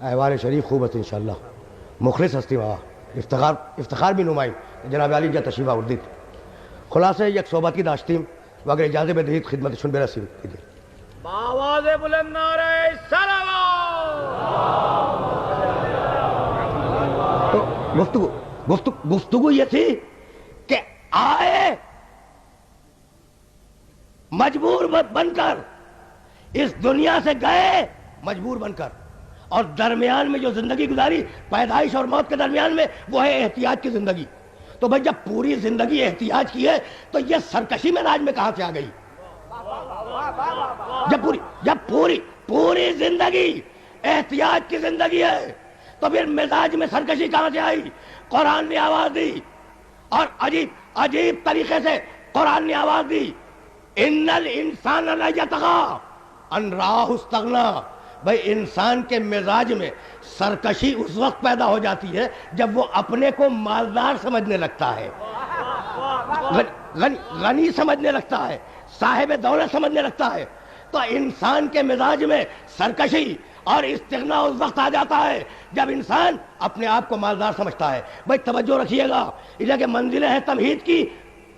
احوال شریف خوب ہے انشاءاللہ. مخلص ہستی وہاں افتخار بھی نمائیں جناب علی جا تشریف آوردید. خلاصہ یک صحبت کی داشتیم و اگر اجازت بدهید خدمت شن برسیم. آواز بلند نعرہ تو گفتگو یہ تھی کہ آئے مجبور بن کر، اس دنیا سے گئے مجبور بن کر، اور درمیان میں جو زندگی گزاری پیدائش اور موت کے درمیان میں وہ ہے احتیاط کی زندگی. تو بھائی جب پوری زندگی احتیاط کی ہے تو یہ سرکشی مزاج میں کہاں سے آ گئی؟ جب پوری زندگی احتیاط کی زندگی ہے تو پھر مزاج میں سرکشی کہاں سے آئی؟ قرآن نے آواز دی، اور عجیب طریقے سے قرآن نے آواز دی، ان الانسان لیطغی ان رآہ استغنی. بھائی انسان کے مزاج میں سرکشی اس وقت پیدا ہو جاتی ہے جب وہ اپنے کو مالدار سمجھنے لگتا ہے، غنی سمجھنے لگتا ہے، صاحب دولت سمجھنے لگتا ہے. تو انسان کے مزاج میں سرکشی اور استغنا اس وقت آ جاتا ہے جب انسان اپنے آپ کو مالدار سمجھتا ہے. بھائی توجہ رکھیے گا، یہ کہ منزلیں ہیں تمہید کی،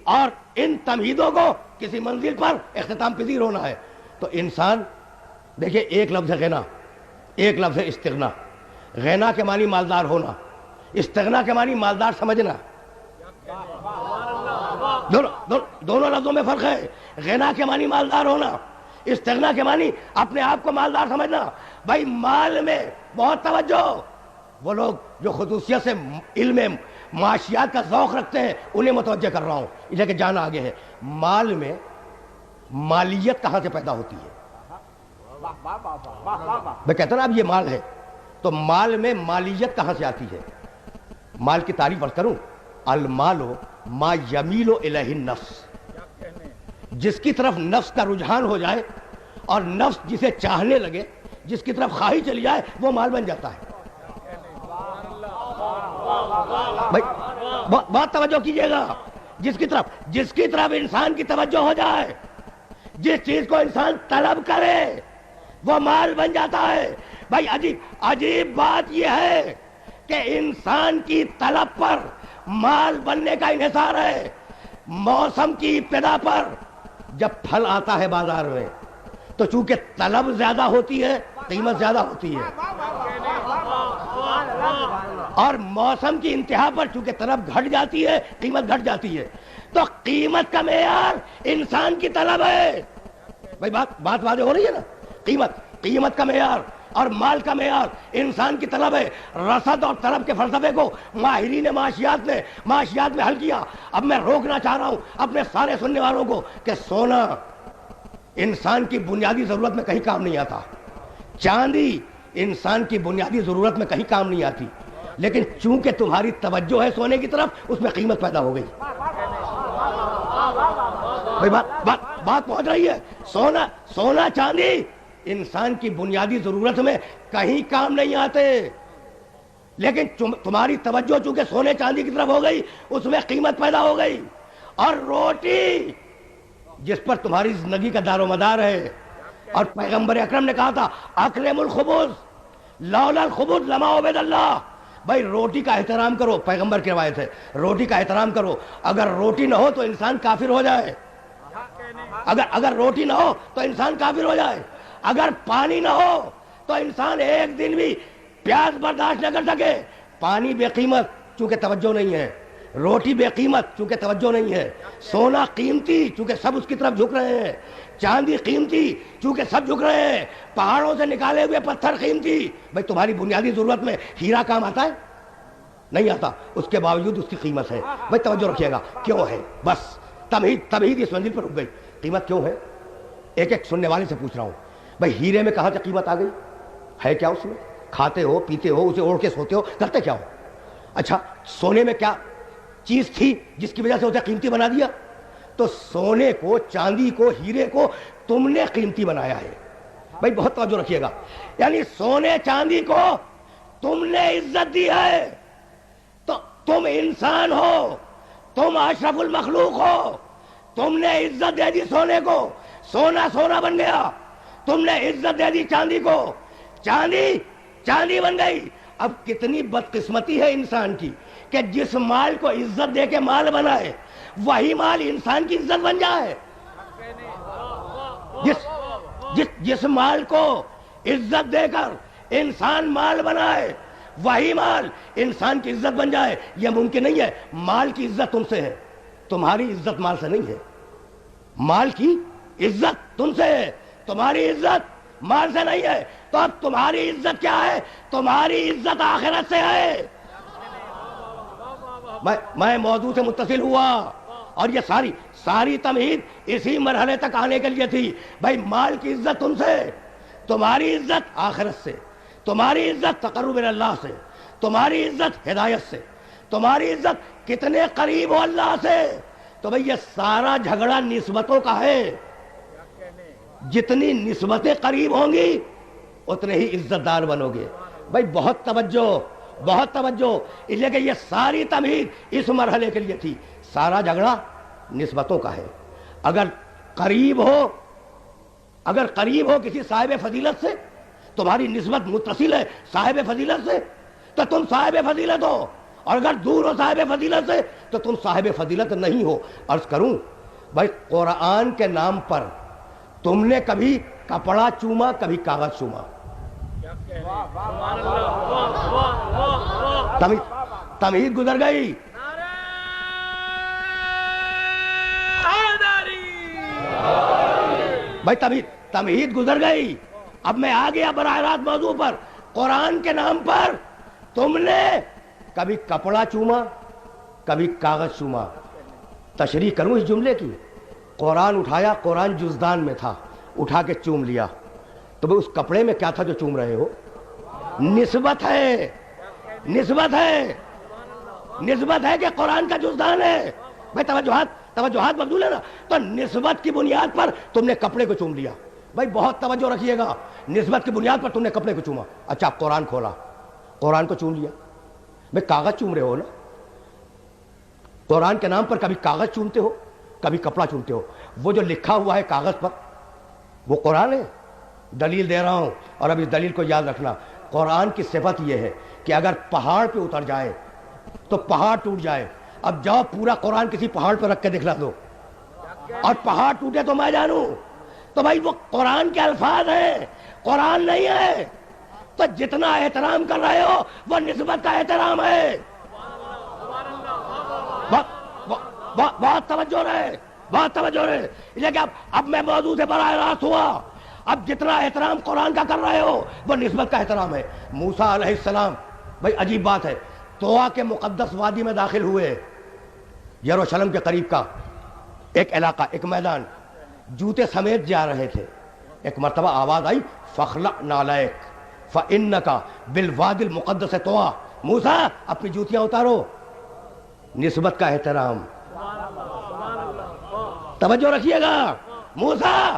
اور ان تمہیدوں کو کسی منزل پر اختتام پذیر ہونا ہے. تو انسان دیکھیں، ایک لفظ ہے غنا، ایک لفظ ہے استغنا. غنا کے معنی مالدار ہونا، استغنا کے معنی مالدار سمجھنا. دونوں لفظوں میں فرق ہے. غنا کے معنی مالدار ہونا، استغنا کے معنی اپنے آپ کو مالدار سمجھنا. بھائی مال میں بہت توجہ. وہ لوگ جو خصوصیت سے علم معاشیات کا ذوق رکھتے ہیں انہیں متوجہ کر رہا ہوں، اس لیے کہ جانا آگے ہے. مال میں مالیت کہاں سے پیدا ہوتی ہے؟ میں کہتا ہوں اب یہ مال ہے تو مال میں مالیت کہاں سے آتی ہے؟ مال کی تعریف عرض کروں، المال ما یمیل الیہ النفس، جس کی طرف نفس کا رجحان ہو جائے اور نفس جسے چاہنے لگے، جس کی طرف خواہی چلی جائے، وہ مال بن جاتا ہے. بھائی بہت توجہ کیجئے گا، جس کی طرف انسان کی توجہ ہو جائے، جس چیز کو انسان طلب کرے، وہ مال بن جاتا ہے. بھائی عجیب بات یہ ہے کہ انسان کی طلب پر مال بننے کا انحصار ہے. موسم کی ابتدا پر جب پھل آتا ہے بازار میں تو چونکہ طلب زیادہ ہوتی ہے قیمت زیادہ ہوتی ہے، اور موسم کی انتہا پر چونکہ طلب گھٹ جاتی ہے قیمت گھٹ جاتی ہے. تو قیمت کا معیار انسان کی طلب ہے. بھائی بات واضح ہو رہی ہے نا؟ قیمت کا معیار اور مال کا معیار انسان کی طلب ہے. رصد اور طلب کے فلسفے کو ماہرین معاشیات میں حل کیا. اب میں روکنا چاہ رہا ہوں اپنے سارے سننے والوں کو کہ سونا انسان کی بنیادی ضرورت میں کہیں کام نہیں آتا، چاندی انسان کی بنیادی ضرورت میں کہیں کام نہیں آتی، لیکن چونکہ تمہاری توجہ ہے سونے کی طرف اس میں قیمت پیدا ہو گئی. بات پہنچ رہی ہے؟ سونا چاندی انسان کی بنیادی ضرورت میں کہیں کام نہیں آتے، لیکن تمہاری توجہ چونکہ سونے چاندی کی طرف ہو گئی اس میں قیمت پیدا ہو گئی. اور روٹی جس پر تمہاری زندگی کا دار و مدار ہے، اور پیغمبر اکرم نے کہا تھا اکرم الخبز لولا الخبز لما عبد اللہ. بھائی روٹی کا احترام کرو، پیغمبر کی روایت ہے، روٹی کا احترام کرو. اگر روٹی نہ ہو تو انسان کافر ہو جائے، اگر روٹی نہ ہو تو انسان کافر ہو جائے. اگر پانی نہ ہو تو انسان ایک دن بھی پیاس برداشت نہ کر سکے. پانی بے قیمت چونکہ توجہ نہیں ہے، روٹی بے قیمت چونکہ توجہ نہیں ہے، سونا قیمتی چونکہ سب اس کی طرف جھک رہے ہیں، چاندی قیمتی چونکہ سب جھک رہے ہیں، پہاڑوں سے نکالے ہوئے پتھر قیمتی. بھائی تمہاری بنیادی ضرورت میں ہیرا کام آتا ہے؟ نہیں آتا، اس کے باوجود اس کی قیمت ہے. بھائی توجہ رکھیے گا، کیوں ہے؟ بس تمہید اس منزل پر رک گئی. قیمت کیوں ہے؟ ایک سننے والے سے پوچھ رہا ہوں. بھائی ہیرے میں کہاں سے قیمت آ گئی؟ ہے کیا اس میں؟ کھاتے ہو، پیتے ہو، اسے اوڑھ کے سوتے ہو، کرتے کیا ہو؟ اچھا سونے میں کیا چیز تھی جس کی وجہ سے اسے قیمتی بنا دیا؟ تو سونے کو، چاندی کو، ہیرے کو تم نے قیمتی بنایا ہے. بھائی بہت توجہ رکھیے گا، یعنی سونے چاندی کو تم نے عزت دی ہے. تو تم انسان ہو، تم اشرف المخلوق ہو، تم نے عزت دے دی سونے کو، سونا بن گیا. تم نے عزت دے دی چاندی کو، چاندی چاندی بن گئی. اب کتنی بدقسمتی ہے انسان کی کہ جس مال کو عزت دے کے مال بنائے وہی مال انسان کی عزت بن جائے. جس مال کو عزت دے کر انسان مال بنائے وہی مال انسان کی عزت بن جائے. یہ ممکن نہیں ہے. مال کی عزت تم سے ہے, تمہاری عزت مال سے نہیں ہے. مال کی عزت تم سے ہے, تمہاری عزت مال سے نہیں ہے. تو اب تمہاری عزت کیا ہے؟ تمہاری عزت آخرت سے ہے. میں موضوع سے متصل ہوا اور یہ ساری تمہید اسی مرحلے تک آنے کے لیے تھی. بھائی مال کی عزت تم سے, تمہاری عزت آخرت سے, تمہاری عزت تقرب اللہ سے, تمہاری عزت ہدایت سے, تمہاری عزت کتنے قریب ہو اللہ سے. تو بھئی یہ سارا جھگڑا نسبتوں کا ہے. جتنی نسبتیں قریب ہوں گی اتنے ہی عزت دار بنو گے. بھئی بہت توجہ, بہت توجہ, اس لیے کہ یہ ساری تمہید اس مرحلے کے لیے تھی. سارا جھگڑا نسبتوں کا ہے. اگر قریب ہو کسی صاحب فضیلت سے, تمہاری نسبت متصل ہے صاحب فضیلت سے, تو تم صاحب فضیلت ہو. اور اگر دور ہو صاحب فضیلت سے تو تم صاحب فضیلت نہیں ہو. عرض کروں بھائی, قرآن کے نام پر تم نے کبھی کپڑا چوما, کبھی کاغذ چوما. تمہید گزر گئی. بھائی تمہید گزر گئی. اب میں آ گیا براہ راست موضوع پر. قرآن کے نام پر تم نے کبھی کپڑا چوما, کبھی کاغذ چوما. تشریح کروں اس جملے کی. قرآن اٹھایا, قرآن جزدان میں تھا, اٹھا کے چوم لیا. تو بھئی اس کپڑے میں کیا تھا جو چوم رہے ہو؟ نسبت ہے, نسبت ہے, نسبت ہے کہ قرآن کا جزدان ہے. بھئی توجہات مبذول ہے نا. تو نسبت کی بنیاد پر تم نے کپڑے کو چوم لیا. بھئی بہت توجہ رکھیے گا. نسبت کی بنیاد پر تم نے کپڑے کو چوما. اچھا قرآن کھولا, قرآن کو چوم لیا. بھئی کاغذ چوم رہے ہو نا. قرآن کے نام پر کبھی کاغذ چومتے ہو, کبھی کپڑا چومتے ہو. وہ جو لکھا ہوا ہے کاغذ پر وہ قرآن ہے. دلیل دے رہا ہوں اور اب اس دلیل کو یاد رکھنا. قرآن کی صفت یہ ہے کہ اگر پہاڑ پہ اتر جائے تو پہاڑ ٹوٹ جائے. اب جاؤ پورا قرآن کسی پہاڑ پہ رکھ کے دکھلا دو اور پہاڑ ٹوٹے تو میں جانوں. تو بھائی وہ قرآن کے الفاظ ہیں, قرآن نہیں ہے. تو جتنا احترام کر رہے ہو وہ نسبت کا احترام ہے. بہت توجہ رہے, بہت توجہ رہے. لیکن اب میں موضوع سے براہ راست ہوا. اب جتنا احترام قرآن کا کر رہے ہو وہ نسبت کا احترام ہے. موسیٰ علیہ السلام, بھائی عجیب بات ہے, طوا کے مقدس وادی میں داخل ہوئے. یروشلم کے قریب کا ایک علاقہ, ایک میدان. جوتے سمیت جا رہے تھے. ایک مرتبہ آواز آئی, فخلع نعلیک فإنک بالوادی المقدس طوا. موسیٰ اپنی جوتیاں اتارو. نسبت کا احترام. توجہ رکھیے گا. موسیٰ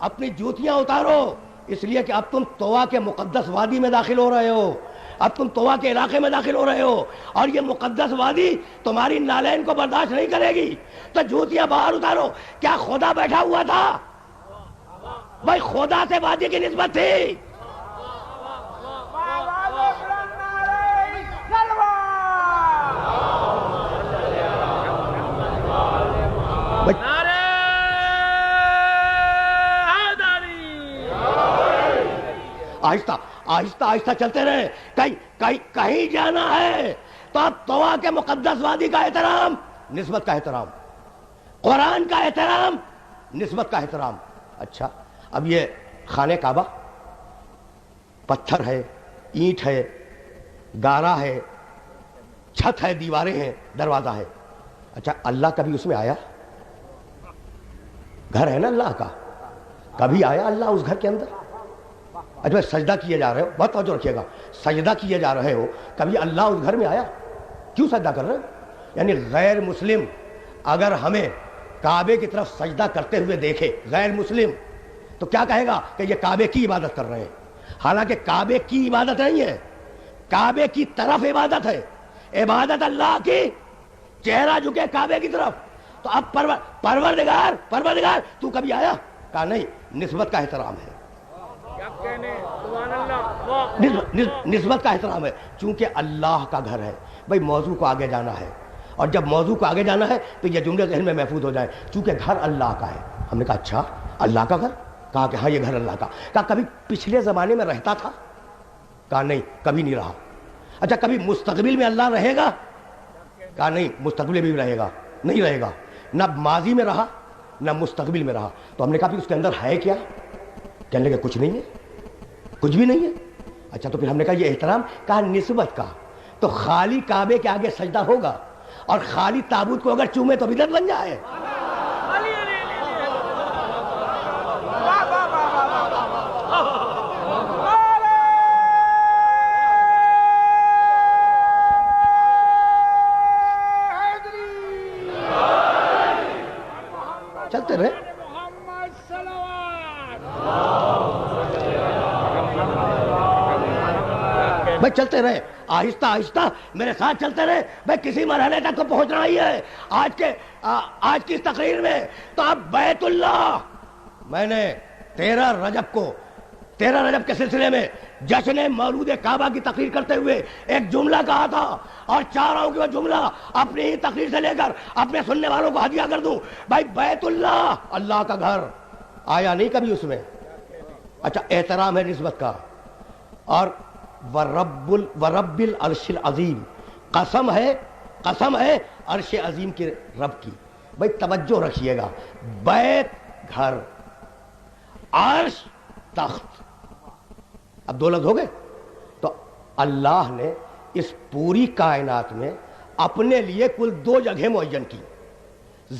اپنی جوتیاں اتارو, اس لیے کہ اب تم طوا کے مقدس وادی میں داخل ہو رہے ہو. اب تم طوا کے علاقے میں داخل ہو رہے ہو اور یہ مقدس وادی تمہاری نالین کو برداشت نہیں کرے گی. تو جوتیاں باہر اتارو. کیا خدا بیٹھا ہوا تھا؟ بھائی خدا سے وادی کی نسبت تھی. آہستہ آہستہ آہستہ چلتے رہے. کہیں جانا ہے تو اب طوا کے مقدس وادی کا احترام, نسبت کا احترام. قرآن کا احترام, نسبت کا احترام. اچھا اب یہ خانہ کعبہ پتھر ہے, اینٹ ہے, گارا ہے, چھت ہے, دیواریں ہیں, دروازہ ہے. اچھا اللہ کبھی اس میں آیا؟ گھر ہے نا اللہ کا, کبھی آیا اللہ اس گھر کے اندر؟ اچھا سجدہ کیے جا رہے ہو, بہت توجہ رکھیے گا, سجدہ کیے جا رہے ہو, کبھی اللہ اس گھر میں آیا؟ کیوں سجدہ کر رہے ہو؟ یعنی غیر مسلم اگر ہمیں کعبے کی طرف سجدہ کرتے ہوئے دیکھے, غیر مسلم, تو کیا کہے گا کہ یہ کعبے کی عبادت کر رہے ہیں. حالانکہ کعبے کی عبادت نہیں ہے, کعبے کی طرف عبادت ہے. عبادت اللہ کی, چہرہ جھکے کعبے کی طرف. تو اب پروردگار تو کبھی آیا؟ کہا نہیں. نسبت کا احترام ہے. کیا کہنے, سبحان اللہ. نسبت کا احترام ہے، چونکہ اللہ کا گھر ہے بھائی، موضوع کو آگے جانا ہے، اور جب موضوع کو آگے جانا ہے تو یہ جملے ذہن میں محفوظ ہو جائیں، چونکہ گھر اللہ کا ہے۔ ہم نے کہا اچھا اللہ کا گھر؟ کہا کہ ہاں یہ گھر اللہ کا۔ کہا کبھی پچھلے زمانے میں رہتا تھا؟ کہا نہیں کبھی نہیں رہا۔ اچھا کبھی مستقبل میں اللہ رہے گا؟ کہا نہیں مستقبل میں بھی رہے گا، نہیں رہے گا، نہ ماضی میں رہا نہ مستقبل میں رہا۔ تو ہم نے کہا پھر اس کے اندر ہے کیا؟ کہنے لگے کچھ نہیں ہے، کچھ بھی نہیں ہے۔ اچھا تو پھر ہم نے کہا یہ احترام؟ کہا نسبت کا، تو خالی کعبے کے آگے سجدہ ہوگا اور خالی تابوت کو اگر چومے تو بدعت بن جائے۔ چلتے رہے بھائی، چلتے رہے آہستہ آہستہ میرے ساتھ چلتے رہے بھائی، کسی مرحلے تک تو پہنچنا ہی ہے آج کی اس تقریر میں۔ تو اب بیت اللہ، میں نے 13 رجب کے سلسلے میں جشن مولود کعبہ کی تقریر کرتے ہوئے ایک جملہ کہا تھا، اور چاہ رہا ہوں کہ وہ جملہ اپنی ہی تقریر سے لے کر اپنے سننے والوں کو ہدیہ کر دوں۔ بھائی بیت اللہ اللہ کا گھر آیا نہیں کبھی اس میں؟ اچھا احترام ہے نسبت کا، اور ورب العرش العظیم، قسم ہے عرش عظیم کے رب کی۔ بھائی توجہ رکھیے گا، بیت گھر، عرش تخت، اب 2 لفظ ہو گئے۔ تو اللہ نے اس پوری کائنات میں اپنے لیے کل 2 جگہ معین کی،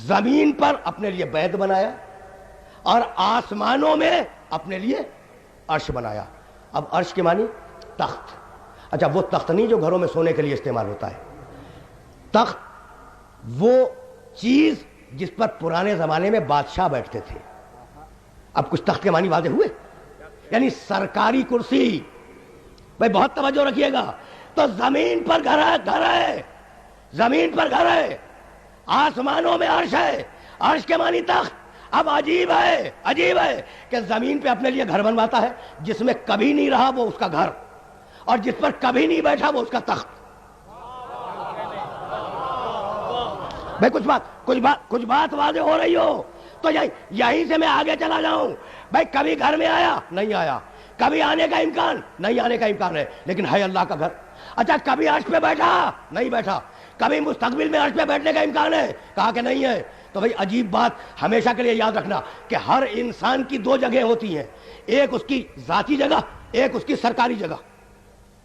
زمین پر اپنے لیے بیت بنایا اور آسمانوں میں اپنے لیے عرش بنایا۔ اب عرش کے معنی تخت۔ اچھا وہ تخت نہیں جو گھروں میں سونے کے لیے استعمال ہوتا ہے، تخت وہ چیز جس پر پرانے زمانے میں بادشاہ بیٹھتے تھے۔ اب کچھ تخت کے معنی واضح ہوئے، یعنی سرکاری کرسی۔ بھائی بہت توجہ رکھیے گا، تو زمین پر گھر ہے، زمین پر گھر ہے، آسمانوں میں عرش ہے، عرش کے معنی تخت۔ اب عجیب ہے کہ زمین پہ اپنے لیے گھر بنواتا ہے، جس میں کبھی نہیں رہا وہ اس کا گھر، اور جس پر کبھی نہیں بیٹھا وہ اس کا تخت۔ بھائی کچھ بات واضح ہو رہی ہو تو یہیں سے میں آگے چلا جاؤں۔ بھائی کبھی گھر میں آیا نہیں آیا، کبھی آنے کا امکان نہیں آنے کا امکان ہے، لیکن ہے اللہ کا گھر۔ اچھا کبھی عرش پہ بیٹھا نہیں بیٹھا، کبھی مستقبل میں عرش پہ بیٹھنے کا امکان ہے؟ کہا کہ نہیں ہے۔ تو بھائی عجیب بات ہمیشہ کے لیے یاد رکھنا کہ ہر انسان کی 2 جگہیں ہوتی ہیں، ایک اس کی ذاتی جگہ، ایک اس کی سرکاری جگہ۔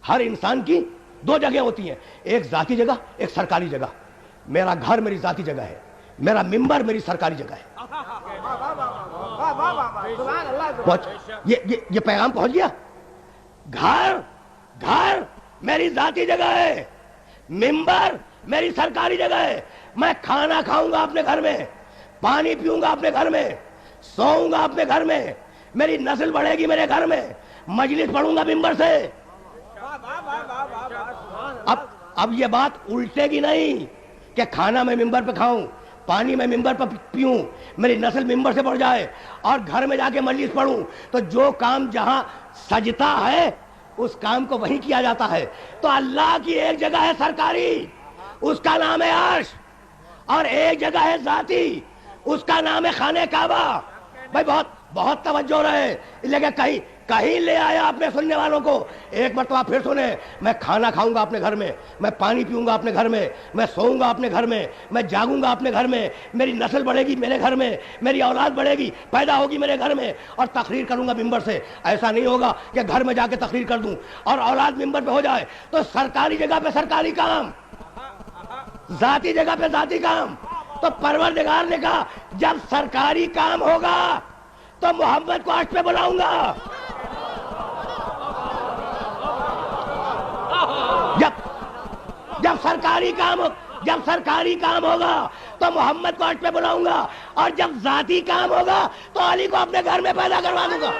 ہر انسان کی 2 جگہیں ہوتی ہیں، ایک ذاتی جگہ ایک سرکاری جگہ۔ میرا گھر میری ذاتی جگہ ہے، میرا ممبر میری سرکاری جگہ ہے۔ یہ پیغام پہنچ گیا؟ گھر میری ذاتی جگہ ہے، ممبر میری سرکاری جگہ ہے۔ میں کھانا کھاؤں گا اپنے گھر میں، پانی پیوں گا اپنے گھر میں، سوؤں گا اپنے گھر میں، میری نسل بڑھے گی میرے گھر میں، مجلس پڑھوں گا ممبر سے۔ اب یہ بات الٹے گی نہیں کہ کھانا میں ممبر پہ کھاؤں، پانی میں ممبر پر پیوں، میری نسل ممبر سے بڑھ جائے، اور گھر میں جا کے مجلس پڑھوں۔ تو جو کام جہاں سجتا ہے اس کام کو وہیں کیا جاتا ہے۔ تو اللہ کی ایک جگہ ہے سرکاری، اس کا نام ہے عرش، اور ایک جگہ ہے ذاتی، اس کا نام ہے خانہ کعبہ۔ بھائی بہت توجہ رہے، لیکن کہیں لے آیا اپنے سننے والوں کو۔ ایک مرتبہ پھر سنیں، میں کھانا کھاؤں گا اپنے گھر میں، میں پانی پیوں گا اپنے گھر میں، میں سوؤں گا اپنے گھر میں، میں جاگوں گا اپنے گھر میں، میری نسل بڑھے گی میرے گھر میں، میری اولاد بڑھے گی، پیدا ہوگی میرے گھر میں، اور تقریر کروں گا ممبر سے۔ ایسا نہیں ہوگا کہ گھر میں جا کے تقریر کر دوں اور اولاد ممبر پہ ہو جائے۔ تو سرکاری جگہ پہ سرکاری کام، ذاتی جگہ پہ ذاتی کام۔ تو پروردگار نے کہا جب سرکاری کام ہوگا تو محمد کو عرش پہ بلاؤں گا، جب سرکاری کام ہوگا تو محمد کو عرش پہ بلاؤں گا، اور جب ذاتی کام ہوگا تو علی کو اپنے گھر میں پیدا کروا دوں گا۔